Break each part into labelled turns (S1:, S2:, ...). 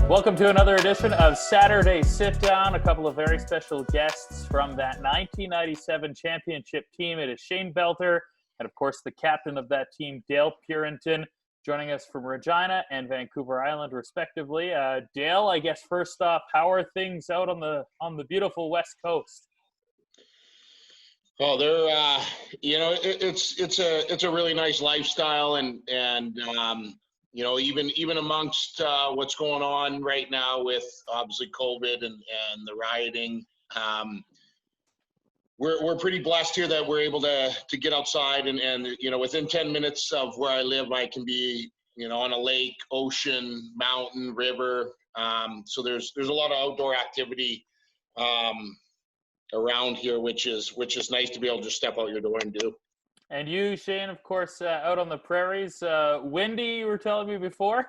S1: Welcome to another edition of Saturday Sit Down. A couple of very special guests from that 1997 championship team. It is Shane Belter and, of course, the captain of that team, Dale Purinton, joining us from Regina and Vancouver Island, respectively. Dale, I guess first off, how are things out on the beautiful West Coast?
S2: Well, they're it's a really nice lifestyle, and even amongst what's going on right now with obviously COVID and the rioting, we're pretty blessed here that we're able to get outside and within 10 minutes of where I live, I can be on a lake, ocean, mountain, river. So there's a lot of outdoor activity around here, which is nice to be able to just step out your door and do.
S1: And you, Shane, of course, out on the prairies. Windy, you were telling me before?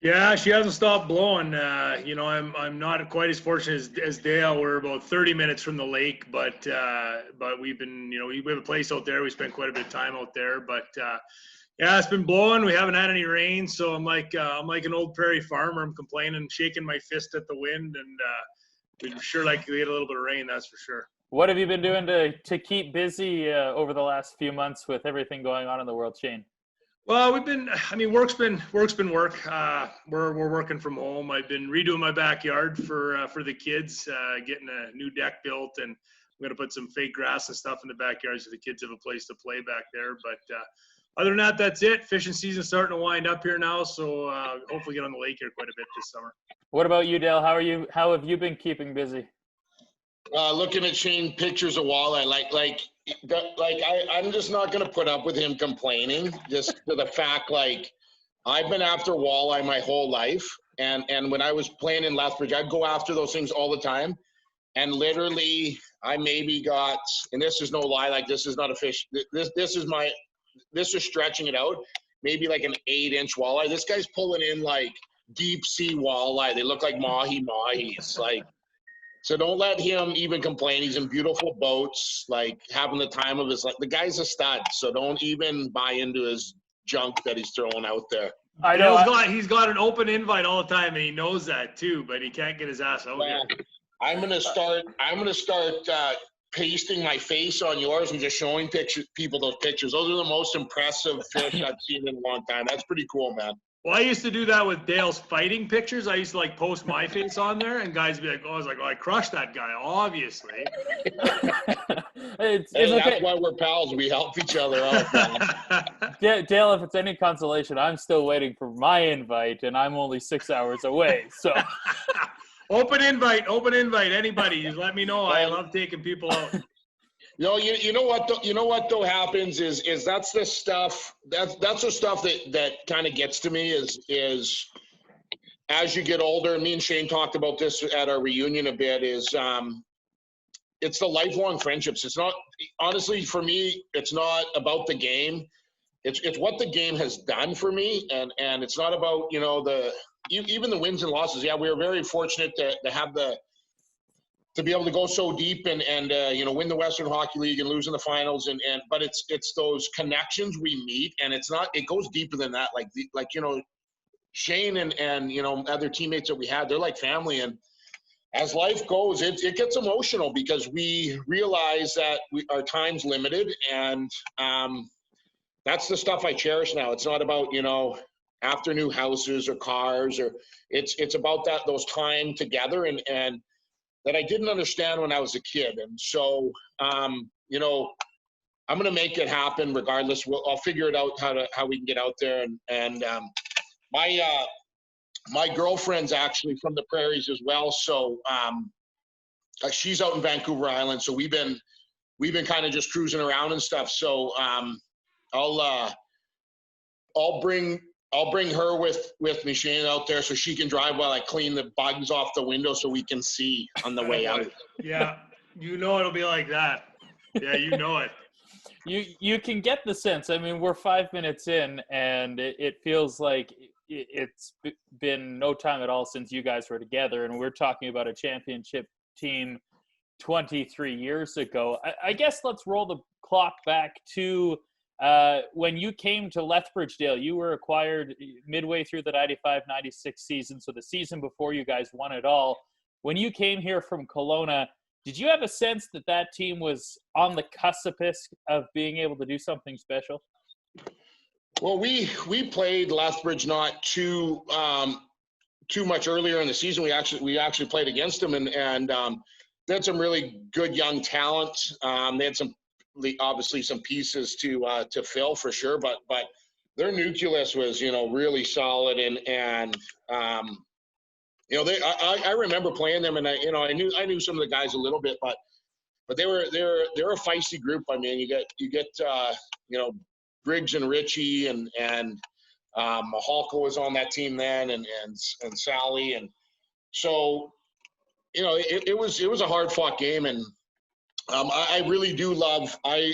S3: Yeah, she hasn't stopped blowing. I'm not quite as fortunate as Dale. We're about 30 minutes from the lake, but we've been, we have a place out there. We spent quite a bit of time out there, but yeah, it's been blowing. We haven't had any rain, so I'm like an old prairie farmer. I'm complaining, shaking my fist at the wind, and we'd sure like to get a little bit of rain, that's for sure.
S1: What have you been doing to keep busy over the last few months with everything going on in the world, Shane? Well,
S3: work's been work. We're working from home. I've been redoing my backyard for the kids, getting a new deck built, and I'm gonna put some fake grass and stuff in the backyard so the kids have a place to play back there. But other than that, that's it. Fishing season's starting to wind up here now, so hopefully get on the lake here quite a bit this summer.
S1: What about you, Dale? How have you been keeping busy?
S2: Looking at Shane pictures of walleye, I'm just not going to put up with him complaining. Just to the fact, I've been after walleye my whole life, and when I was playing in Lethbridge, I'd go after those things all the time. And literally, I maybe got, and this is no lie, this is not a fish. This is stretching it out. Maybe like an 8-inch walleye. This guy's pulling in deep sea walleye. They look like mahis. So don't let him even complain. He's in beautiful boats, having the time of his life. The guy's a stud, so don't even buy into his junk that he's throwing out there.
S3: I know he's got an open invite all the time, and he knows that too, but he can't get his ass out there.
S2: I'm gonna start pasting my face on yours and just showing people those pictures. Those are the most impressive fish I've seen in a long time. That's pretty cool, man.
S3: Well, I used to do that with Dale's fighting pictures. I used to post my face on there, and guys would be like, "Oh," I was like, "Oh, I crushed that guy, obviously."
S2: That's why we're pals. We help each other out.
S1: Dale, if it's any consolation, I'm still waiting for my invite, and I'm only 6 hours away. So,
S3: open invite, anybody. Just let me know. I love taking people out.
S2: You know what though happens is that's the stuff that's the stuff that kind of gets to me is as you get older, and me and Shane talked about this at our reunion a bit, is it's the lifelong friendships. It's not, honestly, for me, it's not about the game. It's what the game has done for me, and it's not about even the wins and losses. Yeah, we were very fortunate to have to be able to go so deep and win the Western Hockey League and lose in the finals, but it's those connections we meet, and it goes deeper than that. Shane and other teammates that we had, they're like family. And as life goes, it gets emotional because we realize that our time's limited, and that's the stuff I cherish now. It's not about after new houses or cars, or it's about those time together and that I didn't understand when I was a kid. And so, I'm going to make it happen regardless. I'll figure it out how we can get out there. And my girlfriend's actually from the prairies as well. So she's out in Vancouver Island. So we've been kind of just cruising around and stuff. So I'll bring her with me, Shane, out there so she can drive while I clean the bugs off the window so we can see on the way out.
S3: Yeah, it'll be like that. Yeah, it.
S1: You can get the sense. I mean, we're 5 minutes in, and it feels like it's been no time at all since you guys were together, and we're talking about a championship team 23 years ago. I guess let's roll the clock back to When you came to Lethbridge, Dale, you were acquired midway through the 95-96 season, so the season before you guys won it all. When you came here from Kelowna, did you have a sense that that team was on the cusp of being able to do something special?
S2: Well, we played Lethbridge not too much earlier in the season. We actually played against them, and they had some really good young talent. They had obviously some pieces to fill for sure, but their nucleus was really solid, and I remember playing them, and I knew some of the guys a little bit, but they're a feisty group. I mean, you get Briggs and Richie and Halka was on that team then, and Sally, and so it was a hard fought game, and I really do love I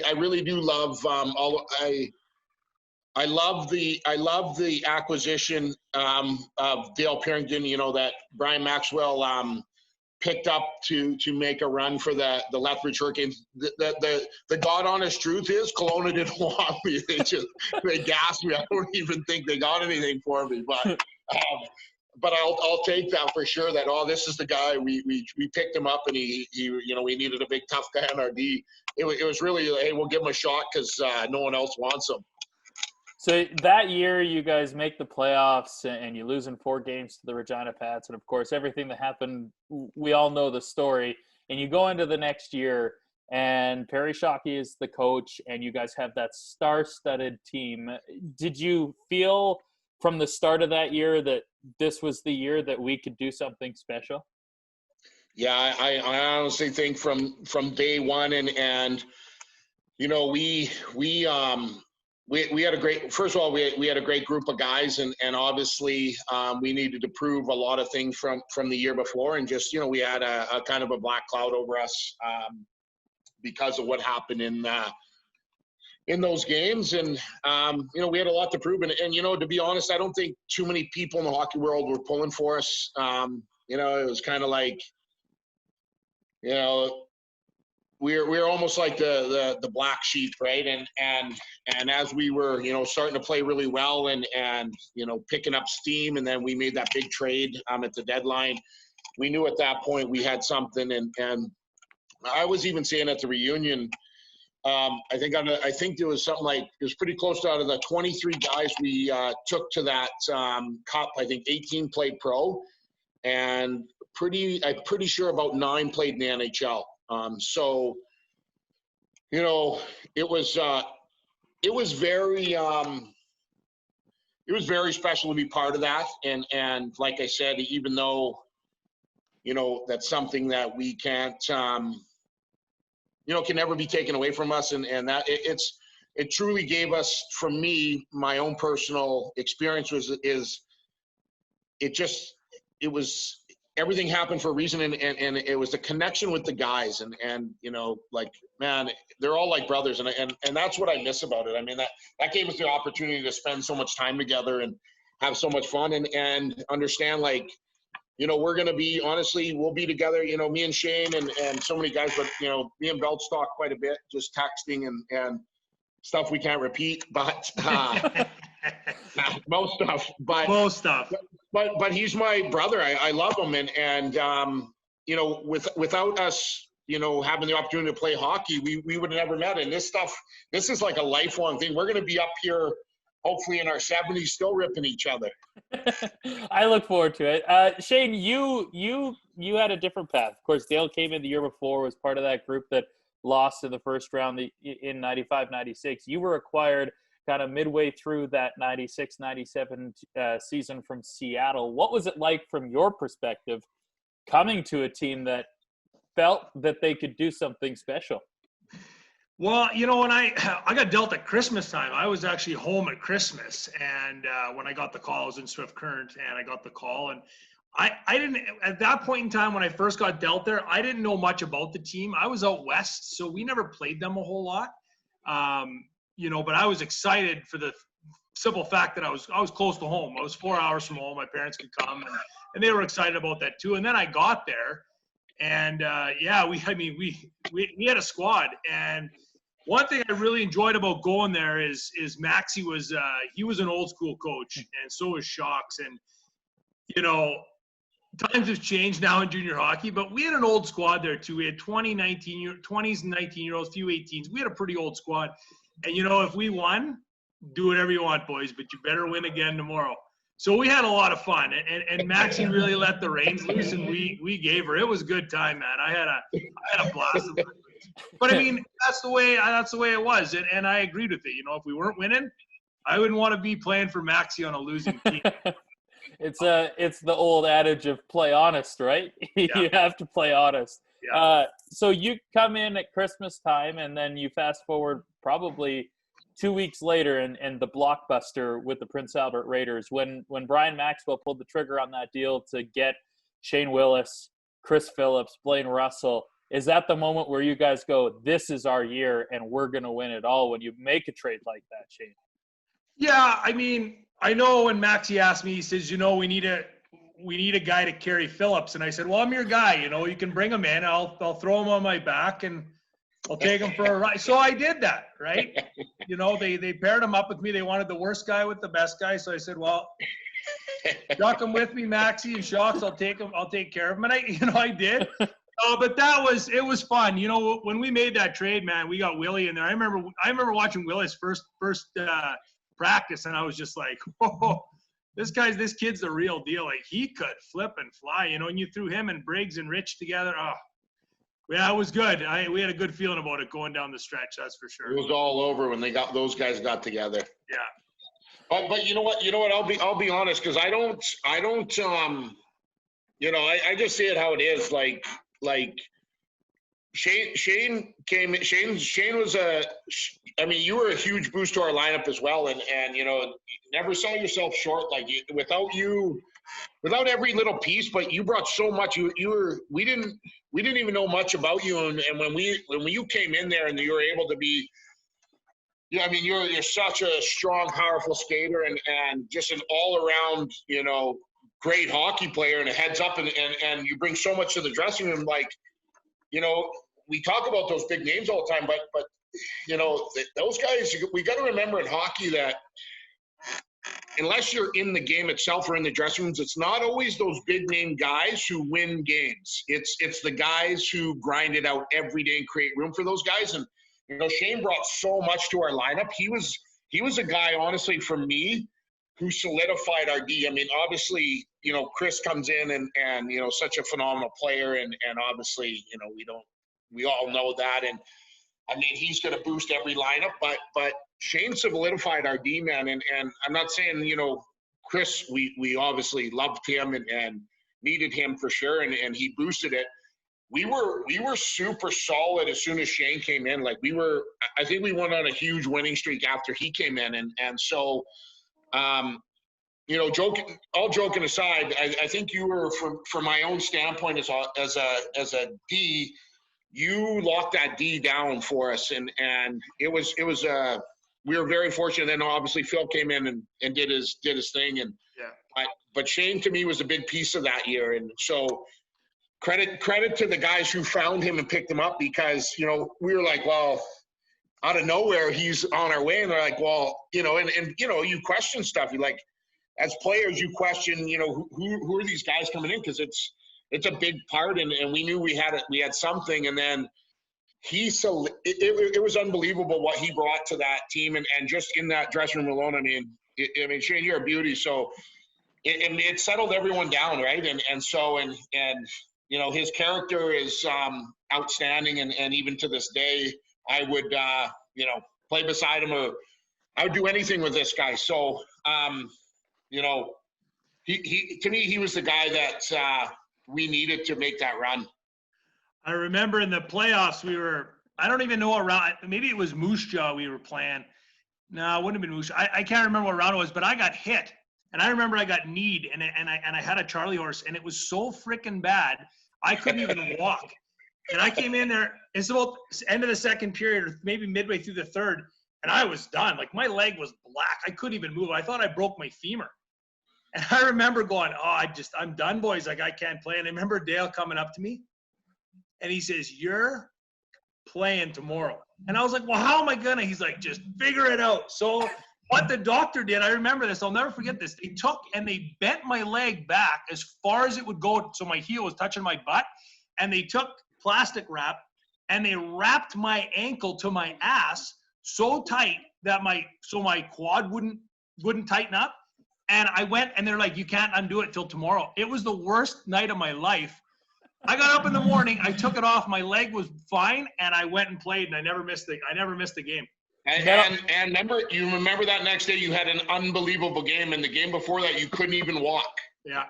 S2: love the acquisition of Dale Purinton, that Brian Maxwell picked up to make a run for the Lethbridge Hurricanes. The God honest truth is Kelowna didn't want me. They gassed me. I don't even think they got anything for me, but I'll take that for sure. That this is the guy we picked him up, and he we needed a big tough guy on our D. It was really, hey, we'll give him a shot because no one else wants him.
S1: So that year, you guys make the playoffs, and you lose in 4 games to the Regina Pats, and of course, everything that happened, we all know the story. And you go into the next year, and Perry Shockey is the coach, and you guys have that star-studded team. Did you feel from the start of that year that this was the year that we could do something special?
S2: Yeah, I honestly think from day one, and we had a great, first of all, we had a great group of guys, and obviously we needed to prove a lot of things from the year before, and just we had a kind of a black cloud over us because of what happened in those games, and we had a lot to prove, and to be honest, I don't think too many people in the hockey world were pulling for us. It was kind of like we're almost like the black sheep, right? And as we were starting to play really well and picking up steam, and then we made that big trade at the deadline, we knew at that point we had something, and I was even saying at the reunion, I think there was something like, it was pretty close to, out of the 23 guys we took to that cup, I think 18 played pro, and I'm pretty sure about 9 played in the NHL. So it was very special to be part of that, and like I said, even though that's something that we can't can never be taken away from us, and that it truly gave us, for me, my own personal experience it was everything happened for a reason, and it was the connection with the guys, and like, man, they're all like brothers, and that's what I miss about it. I mean, that gave us the opportunity to spend so much time together and have so much fun, and understand, like, we're going to be, honestly, we'll be together, me and Shane and so many guys, but, me and Belt talk quite a bit, just texting and stuff we can't repeat, but most stuff. But he's my brother. I love him. And without us, having the opportunity to play hockey, we would have never met. And this is like a lifelong thing. We're going to be up here, hopefully in our 70s, still ripping each other.
S1: I look forward to it. Shane, you had a different path. Of course, Dale came in the year before, was part of that group that lost in the first round in 95-96. You were acquired kind of midway through that 96-97 season from Seattle. What was it like from your perspective coming to a team that felt that they could do something special?
S3: Well, when I got dealt at Christmas time, I was actually home at Christmas, and when I got the call, I was in Swift Current, and I got the call, and I didn't, at that point in time when I first got dealt there, I didn't know much about the team. I was out west, so we never played them a whole lot, but I was excited for the simple fact that I was close to home. I was 4 hours from home. My parents could come, and they were excited about that too. And then I got there, and we had a squad, and one thing I really enjoyed about going there is Maxie was he was an old school coach, and so was Shocks. And you know, times have changed now in junior hockey, but we had an old squad there too. We had 20s and 19-year-olds, few 18s. We had a pretty old squad. And you know, if we won, do whatever you want, boys, but you better win again tomorrow. So we had a lot of fun, and Maxie really let the reins loose, and we gave her. It was a good time, man. I had a blast. But I mean, that's the way it was, and I agreed with it. You know, if we weren't winning, I wouldn't want to be playing for Maxie on a losing team.
S1: It's the old adage of play honest, right?
S3: Yeah.
S1: You have to play honest.
S3: Yeah.
S1: So you come in at Christmas time, and then you fast forward probably 2 weeks later, and the blockbuster with the Prince Albert Raiders, when Brian Maxwell pulled the trigger on that deal to get Shane Willis, Chris Phillips, Blaine Russell. Is that the moment where you guys go, this is our year and we're going to win it all when you make a trade like that, Shane?
S3: Yeah, I mean, I know when Maxie asked me, he says, you know, we need a guy to carry Phillips. And I said, well, I'm your guy. You know, you can bring him in. I'll throw him on my back and I'll take him for a ride. So I did that, right? You know, they paired him up with me. They wanted the worst guy with the best guy. So I said, well, chuck him with me, Maxie and Shocks. I'll take care of him. And I did. But it was fun. You know, when we made that trade, man, we got Willie in there. I remember watching Willie's first practice, and I was just like, whoa, this kid's the real deal. Like, he could flip and fly, you know, and you threw him and Briggs and Rich together. Oh, yeah, it was good. We had a good feeling about it going down the stretch, that's for sure.
S2: It was all over when those guys got together.
S3: Yeah.
S2: But you know what? I'll be honest, because I don't you know, I just see it how it is. Like Shane was you were a huge boost to our lineup as well, and you know, never sell yourself short. Like, without every little piece, but you brought so much. We didn't even know much about you, and when you came in there and you were able to be, yeah, I mean, you're such a strong, powerful skater, and just an all around, you know, great hockey player and a heads up, and you bring so much to the dressing room. Like, you know, we talk about those big names all the time, but you know, those guys, we got to remember in hockey that unless you're in the game itself or in the dressing rooms, it's not always those big name guys who win games. It's the guys who grind it out every day and create room for those guys. And you know, Shane brought so much to our lineup. He was a guy, honestly, for me, who solidified our D. I mean, obviously, you know, Chris comes in and you know, such a phenomenal player, and obviously, you know, we all know that, and I mean, he's going to boost every lineup, but Shane solidified our D, man, and I'm not saying, you know, Chris, we obviously loved him and needed him for sure, and he boosted it. We were super solid as soon as Shane came in. Like, I think we went on a huge winning streak after he came in, and so. You know, all joking aside, I think you were, from my own standpoint as a D, you locked that D down for us, and it was we were very fortunate. Then obviously Phil came in and did his thing, and yeah. But Shane to me was a big piece of that year, and so credit to the guys who found him and picked him up, because you know, we were like, well, out of nowhere, he's on our way. And they're like, well, you know, and you know, you question stuff. You like, as players, you question, you know, who are these guys coming in? Because it's a big part. And we knew we had something. And then it was unbelievable what he brought to that team. And just in that dressing room alone, I mean, Shane, you're a beauty. So it settled everyone down, right? And so, you know, his character is outstanding. And even to this day, I would, you know, play beside him, or I would do anything with this guy. So, you know, he to me, he was the guy that we needed to make that run.
S3: I remember in the playoffs, I don't even know what round, maybe it was Moose Jaw we were playing. No, it wouldn't have been Moose. I can't remember what round it was, but I got hit. And I remember I got kneed, and I had a Charlie horse, and it was so freaking bad, I couldn't even walk. And I came in there, it's about the end of the second period, or maybe midway through the third, and I was done. Like, my leg was black. I couldn't even move. I thought I broke my femur. And I remember going, I'm done, boys. Like, I can't play. And I remember Dale coming up to me, and he says, you're playing tomorrow. And I was like, well, how am I gonna? He's like, just figure it out. So what the doctor did, I remember this, I'll never forget this. They took and they bent my leg back as far as it would go, so my heel was touching my butt, and they took plastic wrap and they wrapped my ankle to my ass so tight that my quad wouldn't tighten up. And I went, and they're like, you can't undo it till tomorrow. It was the worst night of my life. I got up in the morning, I took it off, my leg was fine, and I went and played, and I never missed the game.
S2: And you remember that next day you had an unbelievable game, and the game before that you couldn't even walk.
S3: Yeah.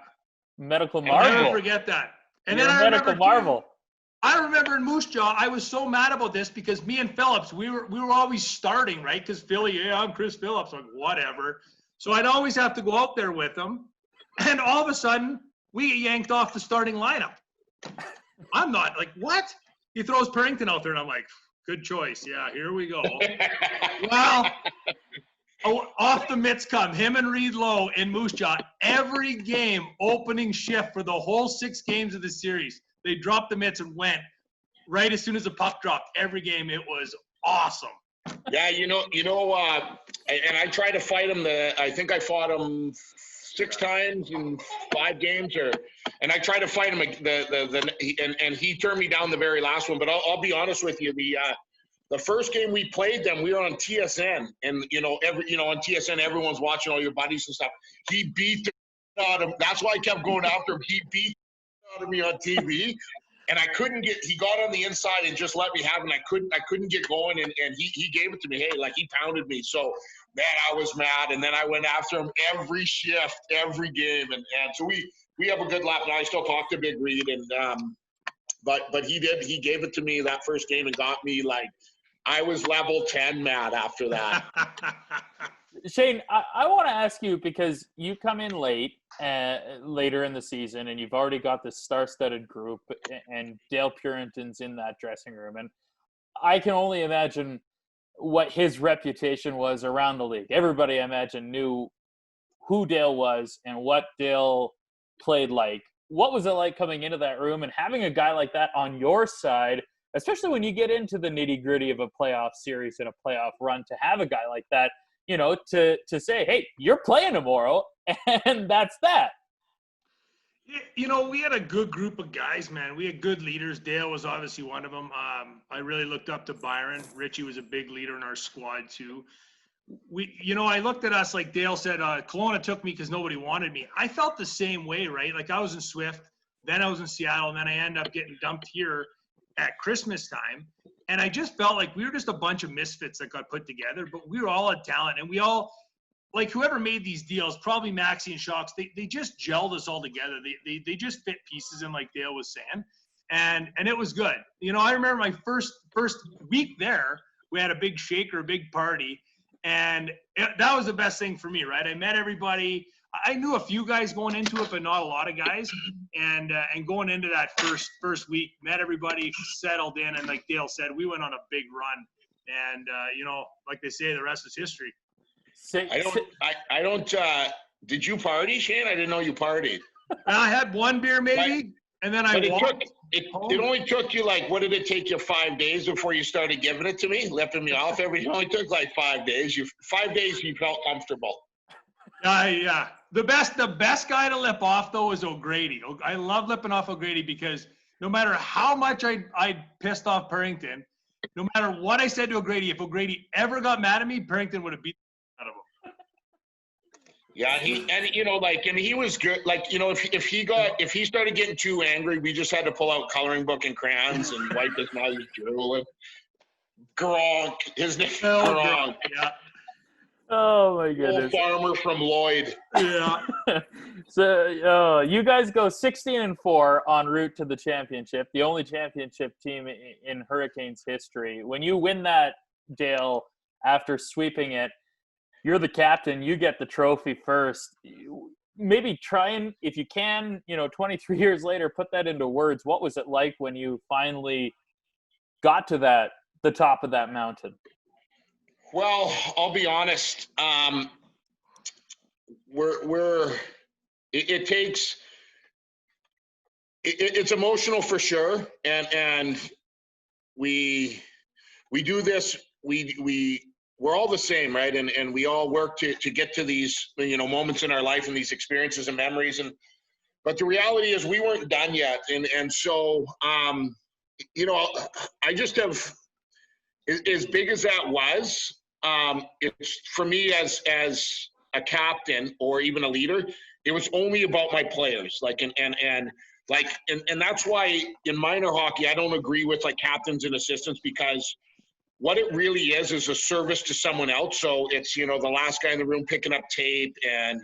S1: Medical marvel.
S3: I'll never forget that. And
S1: You're
S3: then
S1: a medical marvel.
S3: I remember in Moose Jaw, I was so mad about this because me and Phillips, we were always starting, right? Because Philly, yeah, I'm Chris Phillips. I'm like, whatever. So I'd always have to go out there with him. And all of a sudden, we get yanked off the starting lineup. I'm not like, what? He throws Purinton out there, and I'm like, good choice. Yeah, here we go. Well, off the mitts come him and Reed Lowe in Moose Jaw. Every game, opening shift for the whole 6 games of the series, they dropped the mitts and went right as soon as the puck dropped. Every game, it was awesome.
S2: Yeah, and I tried to fight him. I think I fought him 6 times in 5 games, and I tried to fight him. And he turned me down the very last one. But I'll be honest with you, the first game we played them, we were on TSN, and on TSN everyone's watching, all your buddies and stuff. He beat the out of. That's why I kept going after him. He beat the out of me on TV. And I couldn't get. He got on the inside and just let me have it. And I couldn't get going. And he gave it to me. Hey, like he pounded me. So man, I was mad. And then I went after him every shift, every game. And so we have a good laugh. Now I still talk to Big Reed. And but he did. He gave it to me that first game and got me like I was level 10 mad after that.
S1: Shane, I want to ask you, because you come in later in the season, and you've already got this star-studded group, and Dale Purinton's in that dressing room, and I can only imagine what his reputation was around the league. Everybody, I imagine, knew who Dale was and what Dale played like. What was it like coming into that room and having a guy like that on your side, especially when you get into the nitty-gritty of a playoff series and a playoff run, to have a guy like that, to say, hey, you're playing tomorrow, and that's that.
S3: We had a good group of guys, man. We had good leaders. Dale was obviously one of them. I really looked up to Byron. Richie was a big leader in our squad too. I looked at us, like Dale said, Kelowna took me because nobody wanted me. I felt the same way, right? Like I was in Swift, then I was in Seattle, and then I ended up getting dumped here at Christmas time. And I just felt like we were just a bunch of misfits that got put together, but we were all a talent, and we all, like whoever made these deals, probably Maxie and Shocks, they just gelled us all together. They just fit pieces in, like Dale was saying, and it was good. I remember my first week there, we had a big shaker, a big party, and that was the best thing for me, right? I met everybody. I knew a few guys going into it, but not a lot of guys. And going into that first week, met everybody, settled in, and like Dale said, we went on a big run. And like they say, the rest is history.
S2: I don't. Did you party, Shane? I didn't know you partied.
S3: I had one beer maybe, and then I walked.
S2: It only took you what did it take you 5 days before you started giving it to me, lifting me off every? It only took 5 days. 5 days you felt comfortable.
S3: Yeah. The best guy to lip off though is O'Grady. I love lipping off O'Grady because no matter how much I pissed off Purinton, no matter what I said to O'Grady, if O'Grady ever got mad at me, Purinton would have beat the out of him.
S2: Yeah, he was good. If he started getting too angry, we just had to pull out coloring book and crayons and wipe his mouth drooling. Gronk, his name Gronk.
S3: Yeah.
S1: Oh my goodness!
S2: Farmer from Lloyd.
S3: Yeah.
S1: So you guys go 16-4 en route to the championship, the only championship team in Hurricanes history. When you win that, Dale, after sweeping it, you're the captain. You get the trophy first. Maybe try and, if you can, 23 years later, put that into words. What was it like when you finally got to the top of that mountain?
S2: Well, I'll be honest. It's emotional for sure, and we we do this, we're all the same, right? And we all work to get to these, moments in our life and these experiences and memories. But the reality is we weren't done yet. And so, I just have, as big as that was, it's for me as a captain or even a leader, it was only about my players. And that's why in minor hockey, I don't agree with like captains and assistants, because what it really is a service to someone else. So it's, the last guy in the room picking up tape and,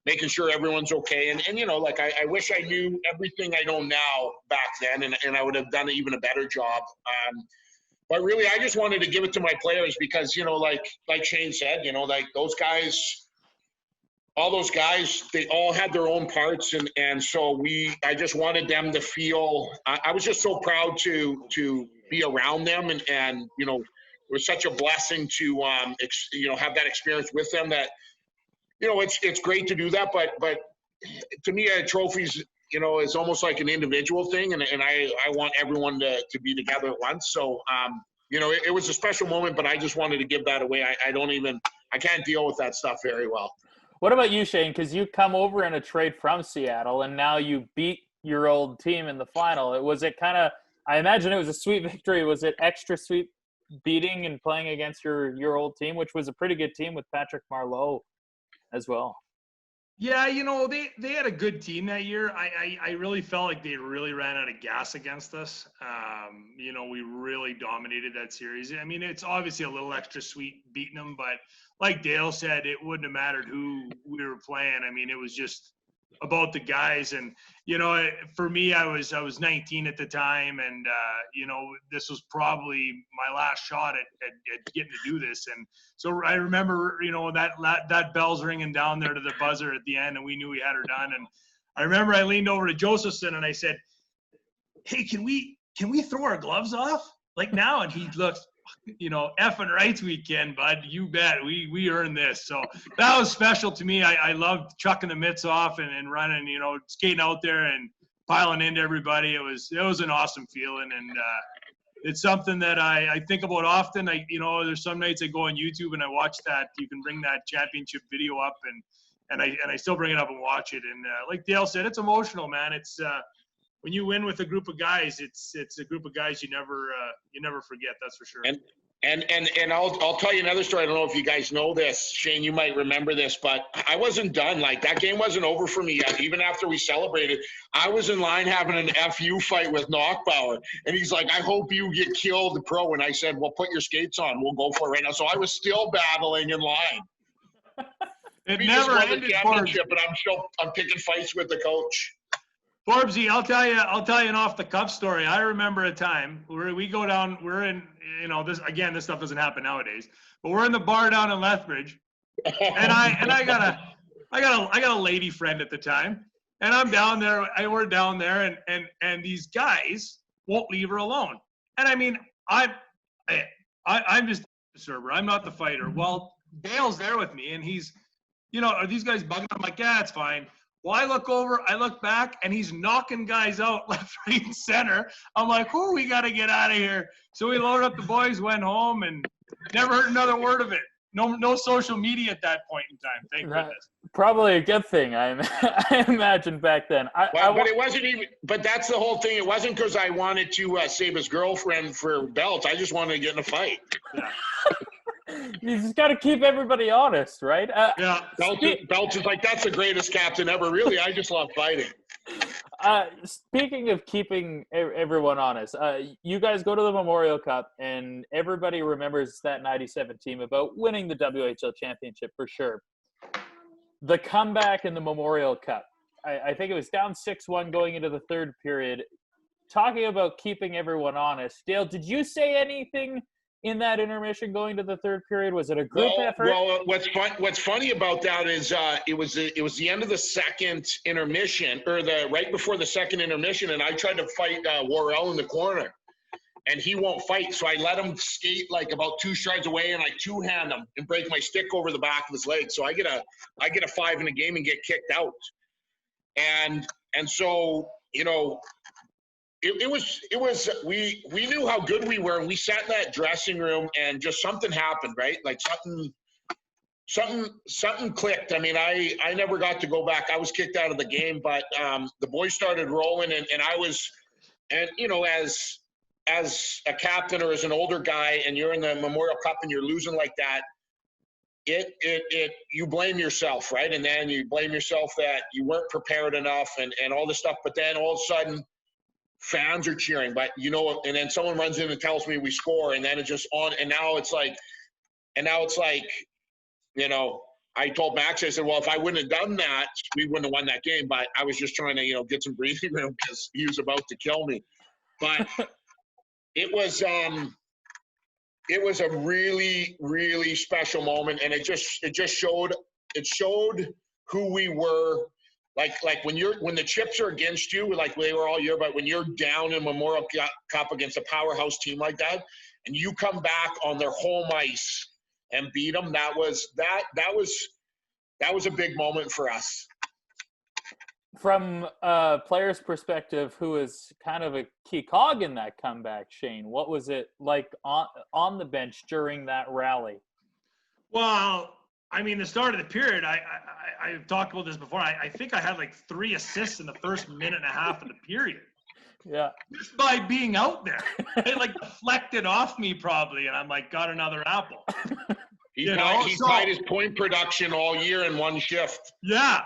S2: making sure everyone's okay. And I wish I knew everything I know now back then, and I would have done even a better job. But really, I just wanted to give it to my players because, like Shane said, those guys, all those guys, they all had their own parts. And so I just wanted them to feel, I was just so proud to be around them. And it was such a blessing to, have that experience with them that, it's great to do that. But to me, trophies, is almost like an individual thing. And I want everyone to be together at once. So, it was a special moment, but I just wanted to give that away. I can't deal with that stuff very well.
S1: What about you, Shane? Because you come over in a trade from Seattle, and now you beat your old team in the final. Was it kind of, I imagine it was a sweet victory. Was it extra sweet beating and playing against your old team, which was a pretty good team with Patrick Marleau as well?
S3: Yeah, they had a good team that year. I really felt like they really ran out of gas against us. We really dominated that series. I mean, it's obviously a little extra sweet beating them, but like Dale said, it wouldn't have mattered who we were playing. I mean, it was just about the guys. And, for me, I was 19 at the time, and, this was probably my last shot at getting to do this. And so I remember, that bell's ringing down there to the buzzer at the end, and we knew we had her done. And I remember I leaned over to Josephson and I said, "Hey, can we throw our gloves off like now?" And he looked, effing right we can, bud. You bet. We earned this. So that was special to me. I loved chucking the mitts off and running, skating out there and piling into everybody. It was an awesome feeling. And it's something that I think about often. There's some nights I go on YouTube and I watch that. You can bring that championship video up and I still bring it up and watch it. And like Dale said, it's emotional, man. It's when you win with a group of guys, it's a group of guys you never forget. That's for sure.
S2: And I'll tell you another story. I don't know if you guys know this, Shane. You might remember this, but I wasn't done. Like, that game wasn't over for me yet. Even after we celebrated, I was in line having an FU fight with Knockbauer, and he's like, "I hope you get killed, pro." And I said, "Well, put your skates on. We'll go for it right now." So I was still battling in line.
S3: It never ended,
S2: championship, but I'm picking fights with the coach.
S3: Forbesy, I'll tell you an off-the-cuff story. I remember a time where we go down. We're in, this stuff doesn't happen nowadays. But we're in the bar down in Lethbridge, and I got a lady friend at the time, and I'm down there. We're down there, and these guys won't leave her alone. And I mean, I'm just the server. I'm not the fighter. Well, Dale's there with me, and he's, are these guys bugging? I'm like, yeah, it's fine. Well, I look back, and he's knocking guys out left, right, and center. I'm like, we got to get out of here. So we loaded up the boys, went home, and never heard another word of it. No social media at that point in time, thank goodness.
S1: Probably a good thing, I imagine back then.
S2: But it wasn't even – but that's the whole thing. It wasn't because I wanted to save his girlfriend for belts. I just wanted to get in a fight.
S3: Yeah.
S1: You just got to keep everybody honest, right?
S2: Yeah, Belts is like, that's the greatest captain ever. Really, I just love fighting.
S1: Speaking of keeping everyone honest, you guys go to the Memorial Cup, and everybody remembers that 97 team about winning the WHL Championship for sure. The comeback in the Memorial Cup, I think it was down 6-1 going into the third period. Talking about keeping everyone honest, Dale, did you say anything in that intermission going to the third period? Was it a group effort?
S2: Well, what's funny about that is it was the end of the second intermission, or right before the second intermission, and I tried to fight Worrell in the corner, and he won't fight. So I let him skate like about 2 strides away, and I two-hand him and break my stick over the back of his leg. So I get a 5 in a game and get kicked out. And so we knew how good we were, and we sat in that dressing room, and just something happened, right? Like something clicked. I mean, I never got to go back. I was kicked out of the game, but the boys started rolling, and I was, and you know, as a captain or as an older guy, and you're in the Memorial Cup and you're losing like that, you blame yourself, right? And then you blame yourself that you weren't prepared enough and all this stuff. But then all of a sudden, fans are cheering, but you know, and then someone runs in and tells me we score, and then it's just on, and now it's like, you know, I told Max, I said, well, if I wouldn't have done that, we wouldn't have won that game, but I was just trying to, you know, get some breathing room because he was about to kill me. But it was a really, really special moment, and it showed who we were. Like when the chips are against you, like they were all year, but when you're down in Memorial Cup against a powerhouse team like that, and you come back on their home ice and beat them, that was a big moment for us.
S1: From a player's perspective, who is kind of a key cog in that comeback, Shane, what was it like on the bench during that rally?
S3: Well, I mean, the start of the period, I've talked about this before. I think I had like 3 assists in the first minute and a half of the period.
S1: Yeah.
S3: Just by being out there. It like deflected off me probably, and I'm like, got another apple.
S2: He tied his point production all year in one shift.
S3: Yeah.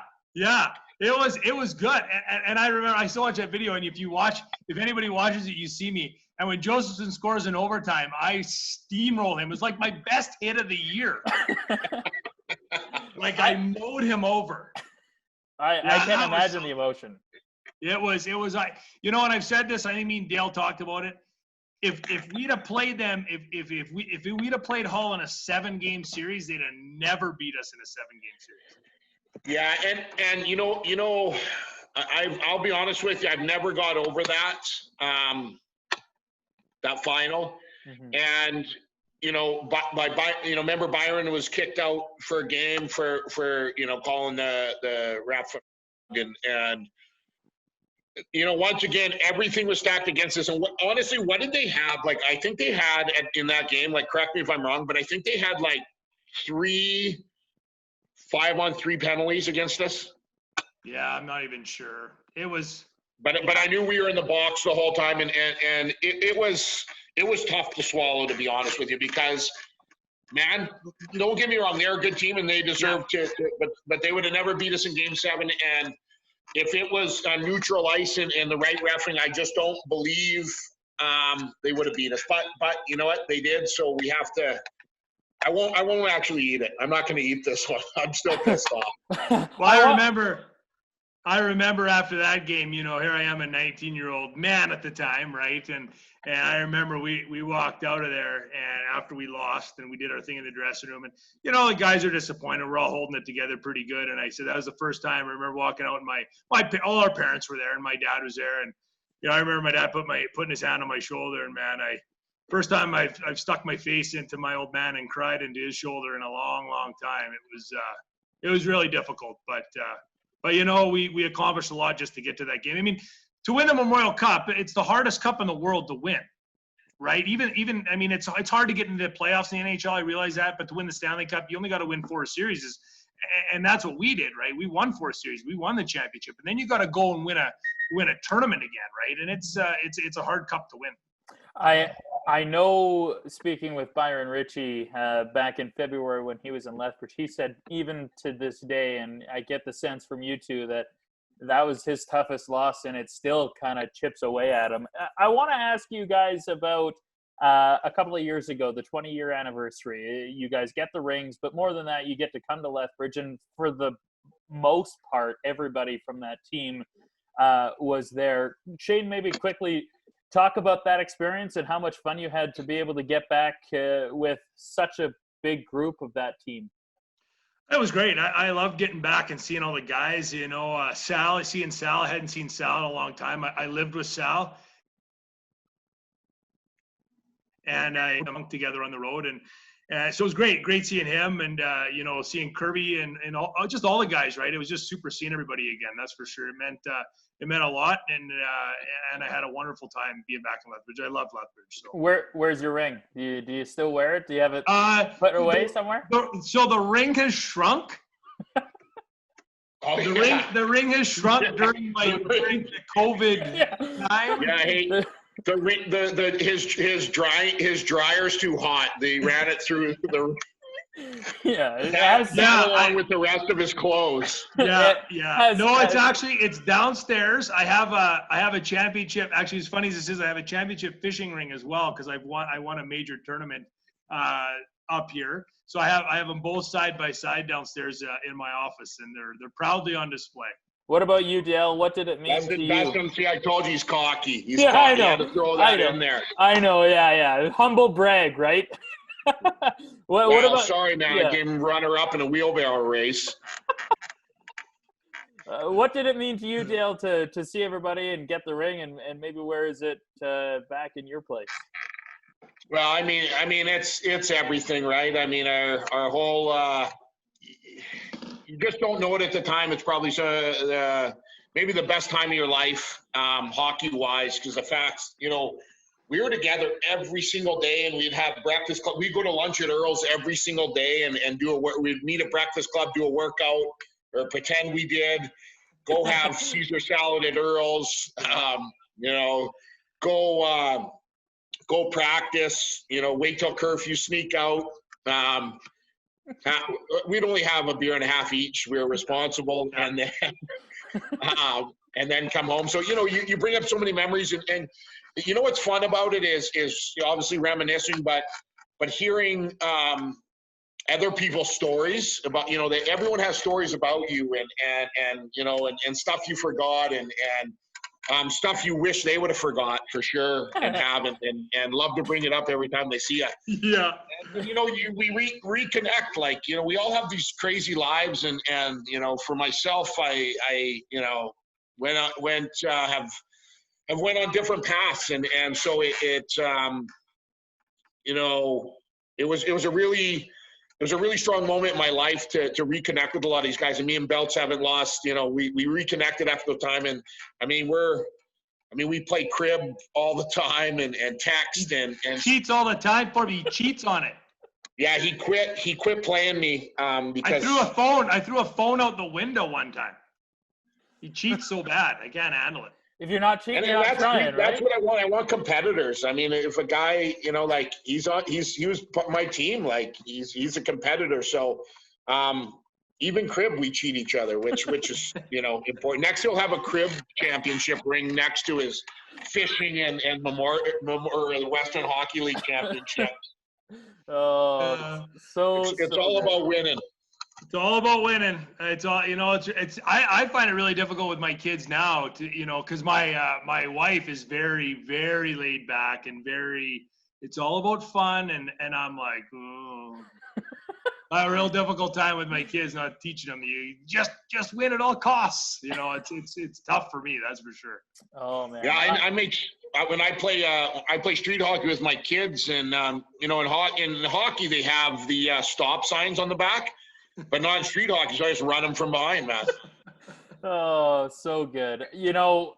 S3: It was good. And I remember I still watch that video, and if anybody watches it, you see me. And when Josephson scores in overtime, I steamroll him. It was like my best hit of the year. Like I mowed him over.
S1: I can't imagine the emotion.
S3: It was like, you know, and I've said this, I mean, Dale talked about it. If we'd have played them, if we'd have played Hull in a 7-game series, they'd have never beat us in a 7-game series.
S2: Yeah, and you know, I'll be honest with you, I've never got over that final. Mm-hmm. And you know, remember Byron was kicked out for a game for you know, calling the ref, and you know, once again, everything was stacked against us. And honestly, what did they have? Like, I think they had in that game, like, correct me if I'm wrong, but I think they had like 3 5-on-3 penalties against us.
S3: Yeah, I'm not even sure. It was.
S2: But I knew we were in the box the whole time, and it was tough to swallow, to be honest with you, because, man, don't get me wrong, they're a good team and they deserve to, but they would have never beat us in Game 7. And if it was on neutral ice and the right refereeing, I just don't believe they would have beat us. But you know what? They did, so we have to. I won't actually eat it. I'm not going to eat this one. I'm still pissed off.
S3: Well, I remember after that game, you know, here I am, a 19-year-old man at the time, right? And I remember we walked out of there, and after we lost, and we did our thing in the dressing room, and you know, the guys are disappointed. We're all holding it together pretty good. And I said that was the first time I remember walking out, and all our parents were there, and my dad was there, and you know, I remember my dad putting his hand on my shoulder, and man, first time I've stuck my face into my old man and cried into his shoulder in a long, long time. It was really difficult, but you know, we accomplished a lot just to get to that game. I mean, to win the Memorial Cup, it's the hardest cup in the world to win, right? Even I mean, it's hard to get into the playoffs in the NHL. I realize that, but to win the Stanley Cup, you only got to win 4 series, and that's what we did, right? We won 4 series, we won the championship, and then you got to go and win a tournament again, right? And it's a hard cup to win.
S1: I know, speaking with Byron Ritchie back in February when he was in Lethbridge, he said even to this day, and I get the sense from you two that was his toughest loss, and it still kind of chips away at him. I want to ask you guys about a couple of years ago, the 20-year anniversary. You guys get the rings, but more than that, you get to come to Lethbridge, and for the most part, everybody from that team was there. Shane, maybe quickly talk about that experience and how much fun you had to be able to get back with such a big group of that team.
S3: That was great. I loved getting back and seeing all the guys, you know, Sal, I hadn't seen Sal in a long time. I lived with Sal, and I hung together on the road, and So it was great seeing him and, seeing Kirby and just all the guys, right? It was just super seeing everybody again. That's for sure. It meant a lot. And I had a wonderful time being back in Lethbridge. I love Lethbridge. So
S1: Where's your ring? Do you still wear it? Do you have it put away somewhere?
S3: So the ring has shrunk.
S2: Oh,
S3: The ring has shrunk during the COVID time.
S2: Yeah, hey, his dryer's too hot. They ran it through the along with the rest of his clothes.
S3: Yeah. No, it's downstairs. I have a championship. Actually, as funny as this is, I have a championship fishing ring as well because I won a major tournament up here. So I have them both side by side downstairs in my office, and they're proudly on display.
S1: What about you, Dale? What did it mean to you?
S2: See, I told you he's cocky. He's
S1: cocky.
S2: I know. I had to throw that in there.
S1: I know. Yeah. Humble brag, right? What about?
S2: Sorry, man. I gave him runner-up in a wheelbarrow race.
S1: What did it mean to you, Dale, to see everybody and get the ring, and maybe where is it back in your place?
S2: Well, I mean, it's everything, right? I mean, our whole. You just don't know it at the time. It's probably maybe the best time of your life, hockey-wise, because the facts, we were together every single day, and we'd have breakfast club. We'd go to lunch at Earl's every single day and we'd meet at breakfast club, do a workout, or pretend we did. Go have Caesar salad at Earl's. Go practice. Wait till curfew, sneak out. We'd only have a beer and a half each. We were responsible, and then come home. So you bring up so many memories, and what's fun about it is obviously reminiscing, but hearing other people's stories about that everyone has stories about you and stuff you forgot and stuff you wish they would have forgot for sure and haven't and love to bring it up every time they see you.
S3: Yeah.
S2: And, we reconnect, we all have these crazy lives and for myself, I went on different paths and so it was a really strong moment in my life to reconnect with a lot of these guys. And me and Belts haven't lost, we reconnected after the time. And we play crib all the time and text and
S3: cheats all the time for me. He cheats on it.
S2: Yeah, he quit playing me because
S3: I threw a phone out the window one time. He cheats so bad. I can't handle it.
S1: If you're not cheating, you're not trying, right?
S2: That's what I want. I want competitors. I mean, if a guy, he was my team, he's a competitor. So, even crib, we cheat each other, which is, important. Next, he'll have a crib championship ring next to his fishing and Western Hockey League championship.
S1: It's
S2: all about winning.
S3: It's all about winning. It's all, I find it really difficult with my kids now to, because my wife is very, very laid back and it's all about fun. And I'm like, oh, I have a real difficult time with my kids, not teaching them you just win at all costs. It's tough for me. That's for sure.
S1: Oh man.
S2: Yeah. When I play street hockey with my kids and, in hockey, they have the stop signs on the back. But not in street hockey, so I just run them from behind, man.
S1: Oh, so good.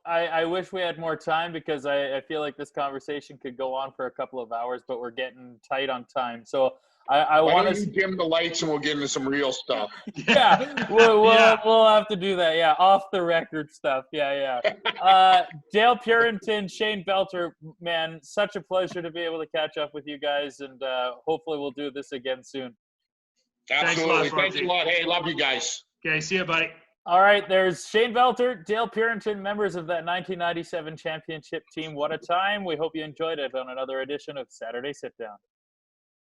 S1: I wish we had more time because I feel like this conversation could go on for a couple of hours, but we're getting tight on time. So I want to
S2: dim the lights and we'll get into some real stuff.
S1: Yeah, we'll have to do that. Yeah, off the record stuff. Yeah. Dale Purinton, Shane Belter, man, such a pleasure to be able to catch up with you guys, and hopefully we'll do this again soon.
S2: Absolutely. Thanks a lot. Hey, love you guys.
S3: Okay, see you, buddy.
S1: All right, there's Shane Belter, Dale Purinton, members of that 1997 championship team. What a time. We hope you enjoyed it on another edition of Saturday Sit Down.